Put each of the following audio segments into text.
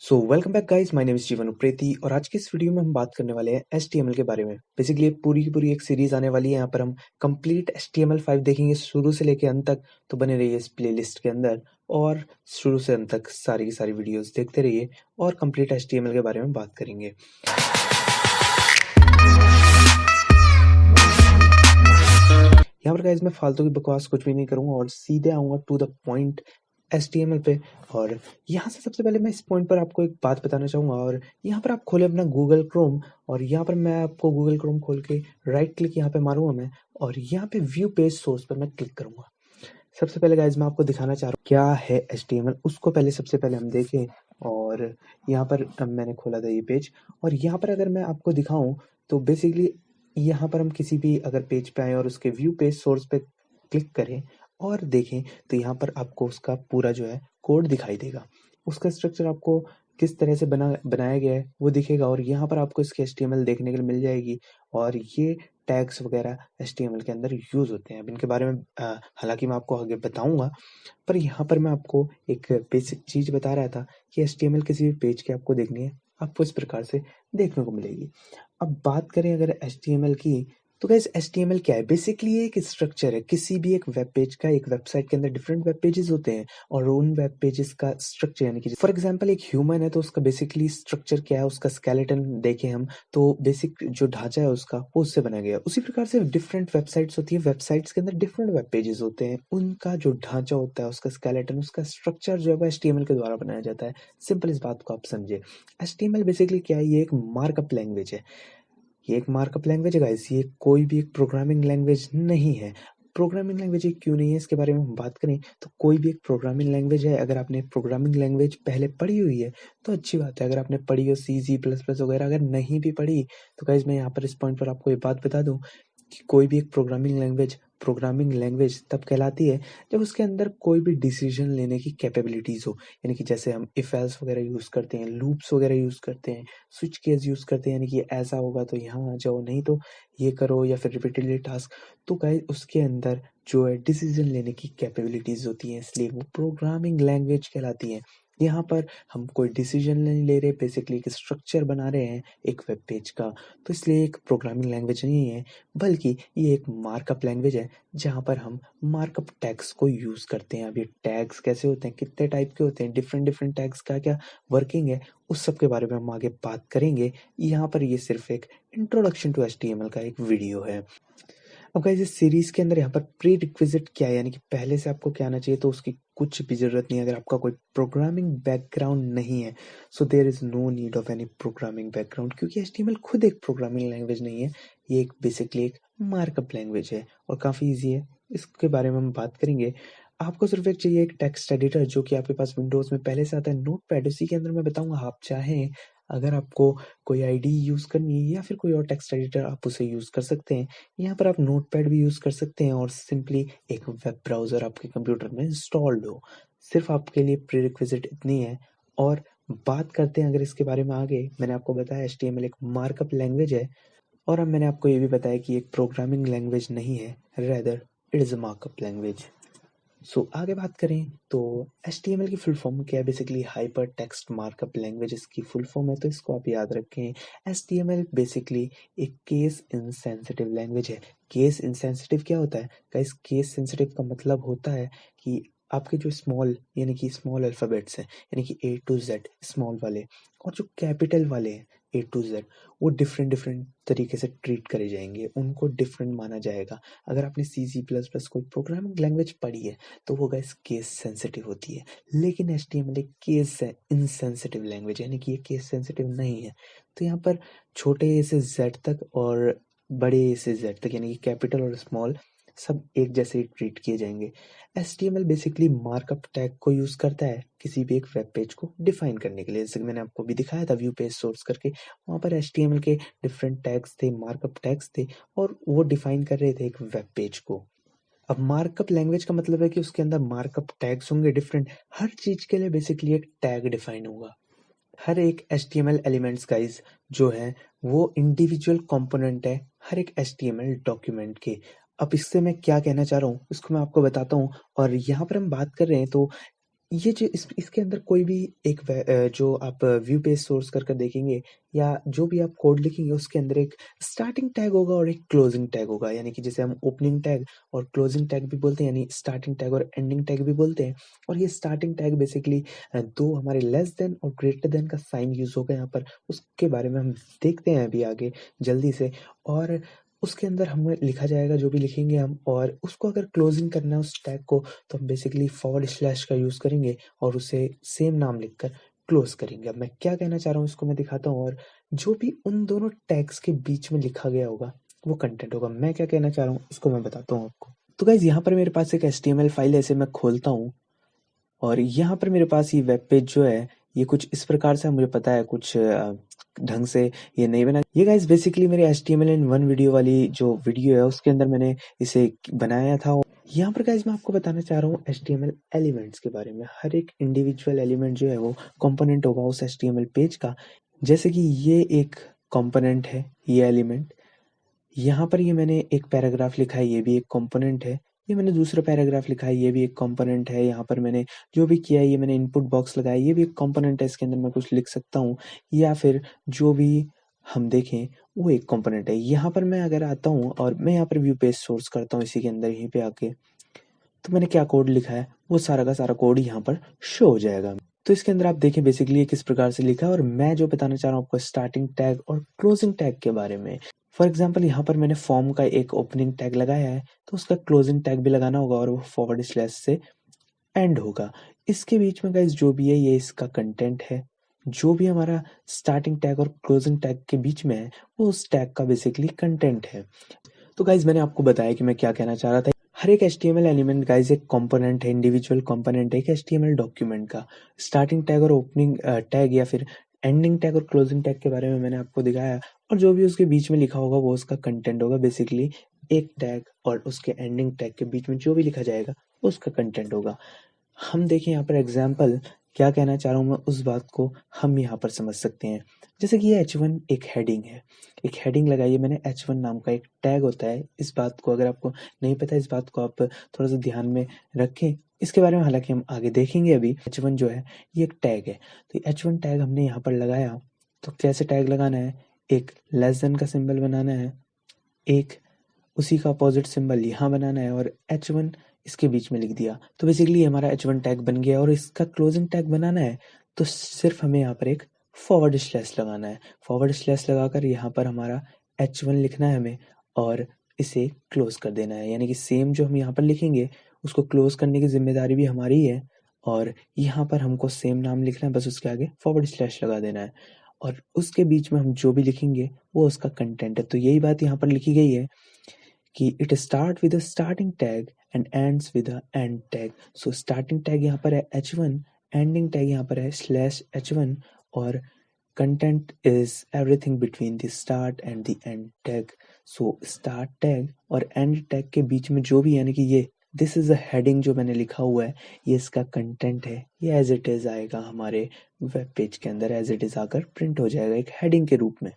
So welcome back guys, my name is जीवन उप्रेती और आज की इस वीडियो में हम बात करने वाले हैं HTML के बारे में। बेसिकली पूरी की पूरी एक सीरीज आने वाली है। यहाँ पर हम कंप्लीट HTML5 देखेंगे शुरू से लेकर अंत तक। तो बने रहिए इस प्लेलिस्ट के अंदर और शुरू से अंत तक सारी की सारी वीडियोस देखते रहिए और कंप्लीट HTML के बारे में बात करेंगे। यहाँ पर गाइस मैं फालतू की बकवास कुछ भी नहीं करूंगा और सीधे आऊंगा टू द पॉइंट HTML पे। और यहाँ से सबसे पहले मैं इस पॉइंट पर आपको एक बात बताना चाहूंगा। और यहाँ पर आप खोले अपना गूगल क्रोम और यहाँ पर मैं आपको गूगल क्रोम खोल के राइट क्लिक यहाँ पे मारूंगा मैं और यहाँ पे व्यू पेज सोर्स पर मैं क्लिक करूंगा। सबसे पहले गाइज मैं आपको दिखाना चाह रहा हूँ क्या है HTML, उसको पहले सबसे पहले हम देखें। और यहाँ पर मैंने खोला था ये पेज और यहाँ पर अगर मैं आपको दिखाऊं तो बेसिकली यहाँ पर हम किसी भी अगर पेज पे आए और उसके व्यू पेज सोर्स पे क्लिक करें और देखें तो यहाँ पर आपको उसका पूरा जो है कोड दिखाई देगा। उसका स्ट्रक्चर आपको किस तरह से बनाया गया है वो दिखेगा और यहाँ पर आपको इसकी HTML देखने के लिए मिल जाएगी। और ये टैग्स वगैरह HTML के अंदर यूज होते हैं। अब इनके बारे में हालांकि मैं आपको आगे बताऊंगा, पर यहाँ पर मैं आपको एक बेसिक चीज बता रहा था कि HTML किसी भी पेज की आपको देखनी है, आपको इस प्रकार से देखने को मिलेगी। अब बात करें अगर HTML की, तो गाइस HTML क्या है? बेसिकली ये एक स्ट्रक्चर है किसी भी एक वेब पेज का। एक वेबसाइट के अंदर डिफरेंट वेब पेजेस होते हैं और उन वेब पेजेस का स्ट्रक्चर यानी कि फॉर एग्जांपल एक ह्यूमन है तो उसका बेसिकली स्ट्रक्चर क्या है, उसका स्केलेटन देखें हम तो बेसिक जो ढांचा है उसका वो उससे बनाया गया है। उसी प्रकार से डिफरेंट वेबसाइट्स होती है, वेबसाइट्स के अंदर डिफरेंट वेब पेजेस होते हैं, उनका जो ढांचा होता है, उसका स्केलेटन, उसका स्ट्रक्चर जो है वो HTML के द्वारा बनाया जाता है। सिंपल इस बात को आप समझे। HTML बेसिकली क्या है? ये एक मार्कअप लैंग्वेज है। ये एक मार्कअप लैंग्वेज है गाइस, ये कोई भी एक प्रोग्रामिंग लैंग्वेज नहीं है। प्रोग्रामिंग लैंग्वेज क्यों नहीं है इसके बारे में हम बात करें तो कोई भी एक प्रोग्रामिंग लैंग्वेज है। अगर आपने प्रोग्रामिंग लैंग्वेज पहले पढ़ी हुई है तो अच्छी बात है। अगर आपने पढ़ी हो C++ वगैरह, अगर नहीं भी पढ़ी तो गाइस मैं यहाँ पर इस पॉइंट पर आपको ये बात बता दूं कि कोई भी एक प्रोग्रामिंग लैंग्वेज तब कहलाती है जब उसके अंदर कोई भी डिसीजन लेने की कैपेबिलिटीज हो। यानी कि जैसे हम इफ एल्स वगैरह यूज करते हैं, लूप्स वगैरह यूज करते हैं, स्विच केस यूज करते हैं, यानी कि ऐसा होगा तो यहाँ आ जाओ, नहीं तो ये करो, या फिर रिपीटेडली टास्क। तो गाइस उसके अंदर जो है डिसीजन लेने की कैपेबिलिटीज होती हैं, इसलिए वो प्रोग्रामिंग लैंग्वेज कहलाती है। यहाँ पर हम कोई डिसीजन नहीं ले रहे, बेसिकली एक स्ट्रक्चर बना रहे हैं एक वेब पेज का, तो इसलिए एक प्रोग्रामिंग लैंग्वेज नहीं है बल्कि ये एक मार्कअप लैंग्वेज है जहाँ पर हम मार्कअप टैग्स को यूज करते हैं। अब ये टैग्स कैसे होते हैं, कितने टाइप के होते हैं, डिफरेंट डिफरेंट टैग्स का क्या वर्किंग है, उस सब के बारे में हम आगे बात करेंगे। यहाँ पर ये सिर्फ एक इंट्रोडक्शन टू HTML का एक वीडियो है। अब गाइस इस सीरीज के अंदर यहाँ पर प्री रिक्विजिट क्या है, यानी कि पहले से आपको क्या आना चाहिए, तो उसकी कुछ भी जरूरत नहीं है। अगर आपका कोई प्रोग्रामिंग बैकग्राउंड नहीं है so there is no need of any programming background, क्योंकि HTML खुद एक प्रोग्रामिंग लैंग्वेज नहीं है, ये एक बेसिकली एक मार्कअप लैंग्वेज है और काफी ईजी है। इसके बारे में हम बात करेंगे। आपको सिर्फ एक चाहिए एक टेक्स्ट एडिटर जो कि आपके पास विंडोज में पहले से आता है, नोटपैड, उसी के अंदर मैं बताऊंगा। आप चाहें अगर आपको कोई आईडी यूज करनी है या फिर कोई और टेक्स्ट एडिटर, आप उसे यूज कर सकते हैं। यहाँ पर आप नोटपैड भी यूज कर सकते हैं और सिंपली एक वेब ब्राउजर आपके कंप्यूटर में इंस्टॉल्ड हो। सिर्फ आपके लिए प्रीरिक्विजिट इतनी है। और बात करते हैं अगर इसके बारे में आगे, मैंने आपको बताया HTML एक मार्कअप लैंग्वेज है और अब मैंने आपको ये भी बताया कि एक प्रोग्रामिंग लैंग्वेज नहीं है, rather it is a markup language. So आगे बात करें तो HTML की फुल फॉर्म क्या है? Basically hyper text markup language इसकी फुल फॉर्म है, तो इसको आप याद रखें। HTML बेसिकली एक केस इनसेंसिटिव लैंग्वेज है। केस इनसेंसिटिव क्या होता है गाइस? केस सेंसिटिव का मतलब होता है कि आपके जो स्मॉल यानी कि स्मॉल अल्फाबेट्स हैं, यानी कि A to Z स्मॉल वाले, और जो कैपिटल वाले हैं A to Z, वो डिफरेंट डिफरेंट तरीके से ट्रीट करे जाएंगे, उनको डिफरेंट माना जाएगा। अगर आपने C++ कोई प्रोग्रामिंग लैंग्वेज पढ़ी है तो वो गाइस केस सेंसिटिव होती है, लेकिन HTML एक केस इनसेंसिटिव लैंग्वेज है, यानी कि ये केस सेंसिटिव नहीं है। तो यहाँ पर छोटे ए से Z तक और बड़े ए से Z तक, यानी कि कैपिटल और स्मॉल, सब एक जैसे ही ट्रीट किए जाएंगे। HTML बेसिकली मार्कअप टैग को यूज करता है किसी भी एक वेब पेज को डिफाइन करने के लिए। जैसे कि मैंने आपको भी दिखाया था व्यू पेज सोर्स करके, वहां पर HTML के डिफरेंट टैग्स थे, मार्कअप टैग्स थे और वो डिफाइन कर रहे थे एक वेब पेज को। अब मार्कअप लैंग्वेज का मतलब है कि उसके अंदर मार्कअप टैग्स होंगे डिफरेंट, हर चीज के लिए बेसिकली एक टैग डिफाइन होगा। हर एक HTML एलिमेंट्स गाइस जो है वो इंडिविजुअल कंपोनेंट है हर एक HTML डॉक्यूमेंट के। अब इससे मैं क्या कहना चाह रहा हूँ इसको मैं आपको बताता हूँ। और यहाँ पर हम बात कर रहे हैं तो ये जो इसके अंदर कोई भी एक जो आप व्यू पेज सोर्स कर देखेंगे या जो भी आप कोड लिखेंगे उसके अंदर एक स्टार्टिंग टैग होगा और एक क्लोजिंग टैग होगा, यानी कि जैसे हम ओपनिंग टैग और क्लोजिंग टैग भी बोलते हैं, यानी स्टार्टिंग टैग और एंडिंग टैग भी बोलते हैं। और ये स्टार्टिंग टैग बेसिकली दो हमारे लेस देन और ग्रेटर देन का साइन यूज होगा यहाँ पर, उसके बारे में हम देखते हैं अभी आगे जल्दी से। और उसके अंदर हमें लिखा जाएगा जो भी लिखेंगे हम, और उसको अगर क्लोजिंग करना है उस टैग को तो हम बेसिकली फॉरवर्ड स्लैश का यूज करेंगे और उसे सेम नाम लिखकर क्लोज करेंगे। अब मैं क्या कहना चाह रहा हूँ इसको मैं दिखाता हूँ, और जो भी उन दोनों टैग्स के बीच में लिखा गया होगा वो कंटेंट होगा। मैं क्या कहना चाह रहा हूँ इसको मैं बताता हूँ आपको। तो गाइज यहाँ पर मेरे पास एक HTML फाइल है, इसे मैं खोलता हूँ और यहाँ पर मेरे पास ये वेब पेज जो है ये कुछ इस प्रकार से, मुझे पता है कुछ ढंग से ये नहीं बना। ये गाइस बेसिकली मेरे HTML इन वन वीडियो वाली जो वीडियो है उसके अंदर मैंने इसे बनाया था। यहाँ पर गाइस मैं आपको बताना चाह रहा हूँ HTML एलिमेंट्स के बारे में। हर एक इंडिविजुअल एलिमेंट जो है वो कंपोनेंट होगा उस HTML पेज का। जैसे कि ये एक कंपोनेंट है, ये एलिमेंट, यहाँ पर ये मैंने एक पैराग्राफ लिखा है, ये भी एक कंपोनेंट है। ये मैंने दूसरा पैराग्राफ लिखा है, ये भी एक कंपोनेंट है। यहाँ पर मैंने जो भी किया है, ये मैंने इनपुट बॉक्स लगाया, ये भी एक कंपोनेंट है। इसके अंदर मैं कुछ लिख सकता हूँ या फिर जो भी हम देखें वो एक कंपोनेंट है। यहाँ पर मैं अगर आता हूँ और मैं यहाँ पर व्यू पेज सोर्स करता हूँ इसी के अंदर यहीं पे आके, तो मैंने क्या कोड लिखा है वो सारा का सारा कोड यहाँ पर शो हो जाएगा। तो इसके अंदर आप देखें बेसिकली ये किस प्रकार से लिखा है, और मैं जो बताना चाह रहा हूँ आपको स्टार्टिंग टैग और क्लोजिंग टैग के बारे में। फॉर एग्जाम्पल यहाँ पर मैंने फॉर्म का एक ओपनिंग टैग लगाया है तो उसका क्लोजिंग टैग भी लगाना होगा और वो फॉरवर्ड स्लैश से एंड होगा। इसके बीच में गाइस जो भी है ये इसका कंटेंट है। जो भी हमारा स्टार्टिंग टैग और क्लोजिंग टैग के बीच में है वो उस टैग का बेसिकली कंटेंट है। तो गाइज मैंने आपको बताया कि मैं क्या कहना चाह रहा था। हर एक HTML एलिमेंट गाइज एक कंपोनेंट है, इंडिविजुअल कंपोनेंट है एक HTML डॉक्यूमेंट का। स्टार्टिंग टैग और ओपनिंग टैग या फिर एंडिंग टैग और क्लोजिंग टैग के बारे में मैंने आपको दिखाया, और जो भी उसके बीच में लिखा होगा वो उसका कंटेंट होगा। बेसिकली एक टैग और उसके एंडिंग टैग के बीच में जो भी लिखा जाएगा वो उसका कंटेंट होगा। हम देखें यहाँ पर एग्जाम्पल, क्या कहना चाह रहा हूँ मैं उस बात को हम यहाँ पर समझ सकते हैं। जैसे कि ये H1 एक हेडिंग है, एक हेडिंग लगाई है मैंने, H1 नाम का एक टैग होता है। इस बात को अगर आपको नहीं पता, इस बात को आप थोड़ा सा ध्यान में रखें, इसके बारे में हालांकि हम आगे देखेंगे। अभी H1 जो है ये एक टैग है, तो H1 टैग हमने यहाँ पर लगाया। तो कैसे टैग लगाना है, एक लेस देन का सिंबल बनाना है, एक उसी का अपोजिट सिंबल यहाँ बनाना है और H1 इसके बीच में लिख दिया। तो बेसिकली हमारा H1 टैग बन गया। और इसका क्लोजिंग टैग बनाना है तो सिर्फ हमें यहाँ पर एक फॉरवर्ड स्लैश लगाना है। फॉरवर्ड स्लैश लगाकर यहाँ पर हमारा H1 लिखना है हमें और इसे क्लोज कर देना है। यानी कि सेम जो हम यहाँ पर लिखेंगे उसको क्लोज करने की जिम्मेदारी भी हमारी है, और यहाँ पर हमको सेम नाम लिखना है, बस उसके आगे फॉरवर्ड स्लैश लगा देना है और उसके बीच में हम जो भी लिखेंगे वो उसका कंटेंट है। तो यही बात यहाँ पर लिखी गई है कि it start with a starting tag and ends with a and tag. So starting tag यहाँ पर है H1, एंडिंग टैग यहाँ पर है स्लैश H1, और content is everything between the start and the end tag. So start tag और and tag के बीच में जो भी, यानी कि ये दिस इज अ हेडिंग जो मैंने लिखा हुआ है ये इसका कंटेंट है। ये एज इट इज आएगा हमारे वेब पेज के अंदर, एज इट इज आकर प्रिंट हो जाएगा एक हेडिंग के रूप में।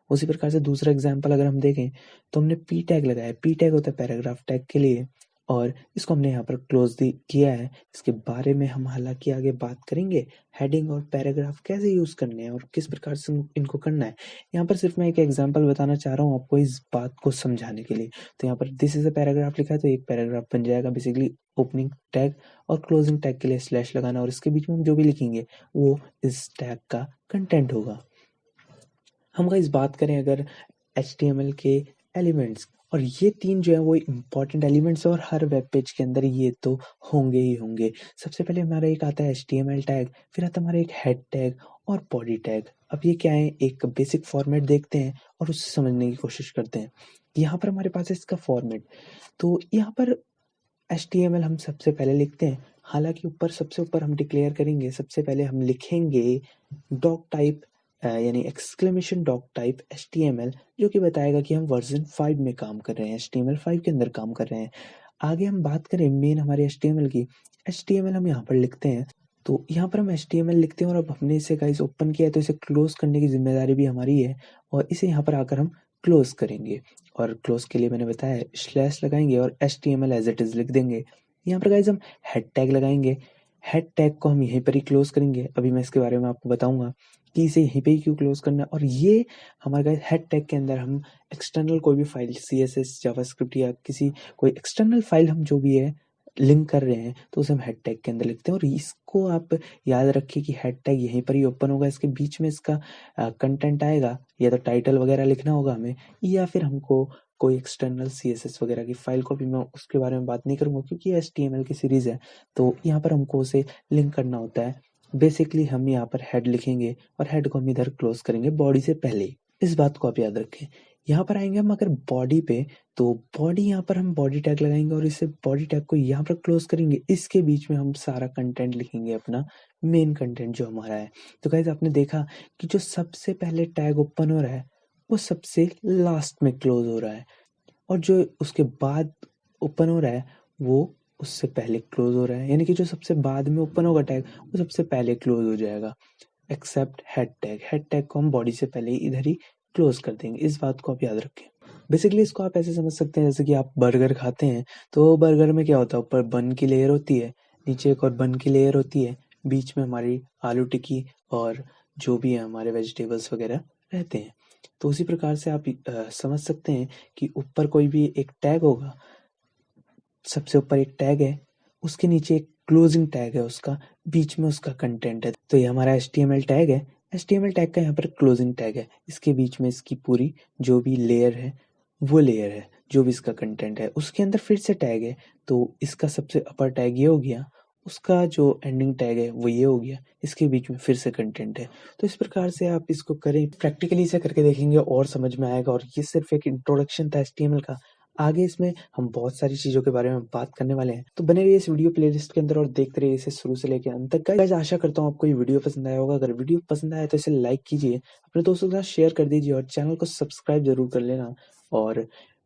उसी प्रकार से दूसरा एग्जाम्पल अगर हम देखें तो हमने पी टैग लगाया। पी टैग होता है पैराग्राफ टैग के लिए, और इसको हमने यहाँ पर क्लोज किया है। इसके बारे में हम हालांकि आगे बात करेंगे, हेडिंग और पैराग्राफ कैसे यूज करने हैं और किस प्रकार से इनको करना है। यहाँ पर सिर्फ मैं एक एग्जांपल बताना चाह रहा हूँ आपको इस बात को समझाने के लिए। तो यहाँ पर दिस इज अ पैराग्राफ लिखा है तो एक पैराग्राफ बन जाएगा। बेसिकली ओपनिंग टैग और क्लोजिंग टैग के लिए स्लैश लगाना और इसके बीच में हम जो भी लिखेंगे वो इस टैग का कंटेंट होगा। हम गाइस बात करें अगर HTML के एलिमेंट्स, और ये तीन जो है वो इम्पॉर्टेंट एलिमेंट्स और हर वेब पेज के अंदर ये तो होंगे ही होंगे। सबसे पहले हमारा एक आता है HTML टैग, फिर आता है हमारा एक हेड टैग और बॉडी टैग। अब ये क्या है, एक बेसिक फॉर्मेट देखते हैं और उससे समझने की कोशिश करते हैं। यहाँ पर हमारे पास है इसका फॉर्मेट। तो यहाँ पर HTML हम सबसे पहले लिखते हैं, हालांकि ऊपर सबसे ऊपर हम डिक्लेयर करेंगे, सबसे पहले हम लिखेंगे डॉक टाइप यानी एक्सक्लेमेशन डॉक टाइप HTML, जो कि बताएगा कि हम वर्जन 5 में काम कर रहे हैं, HTML 5 के अंदर काम कर रहे हैं। आगे हम बात करें मेन हमारे HTML की, HTML हम यहाँ पर लिखते हैं। तो यहाँ पर हम HTML लिखते हैं और अब हमने इसे गाइस ओपन किया है तो इसे क्लोज करने की जिम्मेदारी भी हमारी है, और इसे यहाँ पर आकर हम क्लोज करेंगे। और क्लोज के लिए मैंने बताया स्लैश लगाएंगे और HTML एज इट इज लिख देंगे। यहाँ पर गाइस हम हेड टैग लगाएंगे। हेड टैग को हम यहीं पर ही क्लोज करेंगे। अभी मैं इसके बारे में आपको बताऊंगा कि इसे यहीं पे ही क्यों क्लोज करना है। और ये हमारे गाइस हेड टैग के अंदर हम एक्सटर्नल कोई भी फाइल CSS जावास्क्रिप्ट या किसी कोई एक्सटर्नल फाइल हम जो भी है लिंक कर रहे हैं तो उसे हम हेड टैग के अंदर लिखते हैं। और इसको आप याद रखिए कि हेड टैग यहीं पर ही ओपन होगा, इसके बीच में इसका कंटेंट आएगा, या तो टाइटल वगैरह लिखना होगा हमें, या फिर हमको कोई एक्सटर्नल CSS वगैरह की फाइल को भी, मैं उसके बारे में बात नहीं करूंगा क्योंकि ये HTML की सीरीज है, तो यहाँ पर हमको उसे लिंक करना होता है। बेसिकली हम यहाँ पर हेड लिखेंगे और हेड को हम इधर क्लोज करेंगे बॉडी से पहले ही। इस बात को आप याद रखें। यहाँ पर आएंगे हम अगर बॉडी पे, तो बॉडी यहाँ पर हम बॉडी टैग लगाएंगे और इसे बॉडी टैग को यहाँ पर क्लोज करेंगे। इसके बीच में हम सारा कंटेंट लिखेंगे, अपना मेन कंटेंट जो हमारा है। तो गाइस आपने देखा कि जो सबसे पहले टैग ओपन हो रहा है वो सबसे लास्ट में क्लोज हो रहा है, और जो उसके बाद ओपन हो रहा है वो उससे पहले क्लोज हो रहा है। यानी कि जो सबसे बाद में ओपन होगा टैग वो सबसे पहले क्लोज हो जाएगा, except head tag. Head tag को हम बॉडी से पहले ही इधर ही क्लोज कर देंगे। इस बात को आप याद रखें। बेसिकली इसको आप ऐसे समझ सकते हैं जैसे कि आप बर्गर खाते हैं तो बर्गर में क्या होता है, ऊपर बन की लेयर होती है, नीचे एक और बन की लेयर होती है, बीच में हमारी आलू टिक्की और जो भी है हमारे वेजिटेबल्स वगैरह रहते हैं। तो उसी प्रकार से आप समझ सकते हैं कि ऊपर कोई भी एक टैग होगा, सबसे ऊपर एक टैग है, उसके नीचे एक क्लोजिंग टैग है, उसका बीच में उसका कंटेंट है। तो ये हमारा HTML टैग है, HTML टैग का यहाँ पर क्लोजिंग टैग है, इसके बीच में इसकी पूरी जो भी लेयर है वो लेयर है, जो भी इसका कंटेंट है उसके अंदर फिर से टैग है। तो इसका सबसे अपर टैग ये हो गया, उसका जो एंडिंग टैग है वो ये हो गया, इसके बीच में फिर से कंटेंट है। तो इस प्रकार से आप इसको करें, प्रैक्टिकली इसे करके देखेंगे और समझ में आएगा। और ये सिर्फ एक इंट्रोडक्शन था HTML का, आगे इसमें हम बहुत सारी चीजों के बारे में बात करने वाले हैं। तो बने रहिए इस वीडियो प्लेलिस्ट के अंदर और देखते रहिए इसे शुरू से लेकर अंत तक। गाइस आशा करता हूँ आपको ये वीडियो पसंद आया होगा। अगर वीडियो पसंद आया तो इसे लाइक कीजिए, अपने दोस्तों के साथ शेयर कर दीजिए और चैनल को सब्सक्राइब जरूर कर लेना। और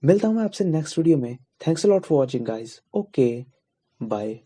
मिलता हूँ मैं आपसे नेक्स्ट वीडियो में। Thanks a lot for watching guys. Okay, bye.